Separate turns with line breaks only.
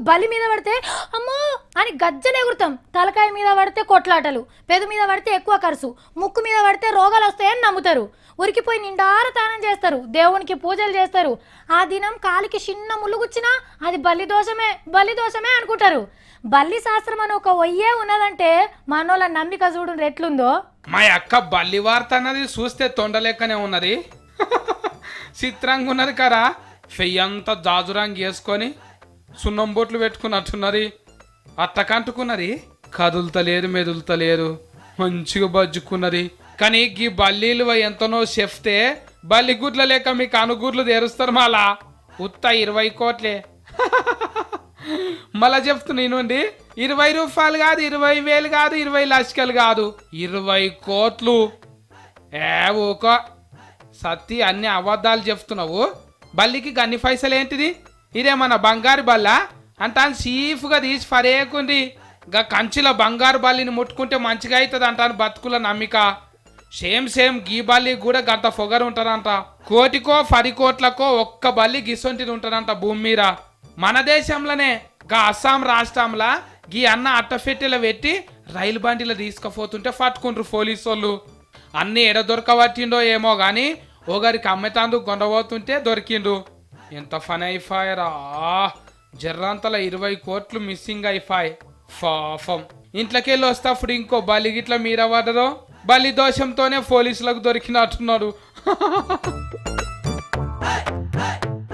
బలి మీద పడితే అమ్మో అని గజ్జలు ఎగురుతాం, తలకాయ మీద పడితే కొట్లాటలు, పెదు మీద పడితే ఎక్కువ ఖర్చు, ముక్కు మీద పడితే రోగాలు వస్తాయని నమ్ముతారు. ఉరికిపోయి నిండార తానం చేస్తారు, దేవునికి పూజలు చేస్తారు. ఆ దినం కాలికి చిన్న ముళ్ళుగుచ్చినా అది బలిదోషమే అనుకుంటారు. బల్లి శాస్త్రం అని ఒక ఒయ్యే ఉన్నదంటే మనోళ్ళ నమ్మిక చూడు ఎట్లుందో.
మా అక్క బల్లి వార్త అన్నది చూస్తే తొండలేకనే ఉన్నది. చిత్రంగా ఉన్నది కదా, ఫెయ్యంతా జాజురాంగి వేసుకొని సున్నం బొట్లు పెట్టుకున్నట్టున్నది, అట్టకంటుకున్నది, కదులుతలేదు మెదులుతలేదు, మంచిగా బజ్జుకున్నది. కానీ గీ బల్లీలు ఎంతనో చెప్తే బల్లి గుడ్ల లేక మీకు అనుగుడ్లు తెరుస్తారు మళ్ళా ఉత్త 20 కోట్లే. మళ్ళా చెప్తున్నా నుండి 20 రూపాయలు కాదు, 20,000 కాదు, 20 లక్షలు కాదు, 20 కోట్లు. ఊకో సత్తి, అన్ని అబద్ధాలు చెప్తున్నావు. బల్లికి గన్ని పైసలు ఏంటిది? ఇదేమన్నా బంగారు బల్ల అంట సీఫ్గా తీసి ఫరేకుంది. గా కంచిలో బంగారు బల్లిని ముట్టుకుంటే మంచిగా అవుతుంది అంటాను బతుకుల నమ్మిక. సేమ్ గీ బల్లి కూడా గంట పొగరు ఉంటుందంట. 1 కోటికో 10 కోట్లకో ఒక్క బల్లి గిసొంటిది ఉంటుందంట భూమి మీద. మన దేశంలోనే గా అస్సాం రాష్ట్రంలో గీ అన్న అట్టఫెట్టెలు పెట్టి రైలు బండిలో తీసుకుపోతుంటే పట్టుకుంటారు పోలీసు వాళ్ళు. అన్ని ఎడ దొరకబట్టిండో ఏమో గాని ఒకరికి అమ్మతాందుకు గొండబోతుంటే దొరికిండు. ఎంత ఫన్ అయిపోయారా, జర్రంతలో 20 కోట్లు మిస్సింగ్ అయిపోయి. పాపం ఇంట్లోకెళ్ళి వస్తాప్పుడు ఇంకో బలి గిట్ల మీర పడరో, బలి దోషంతోనే పోలీసులకు దొరికినట్టున్నాడు.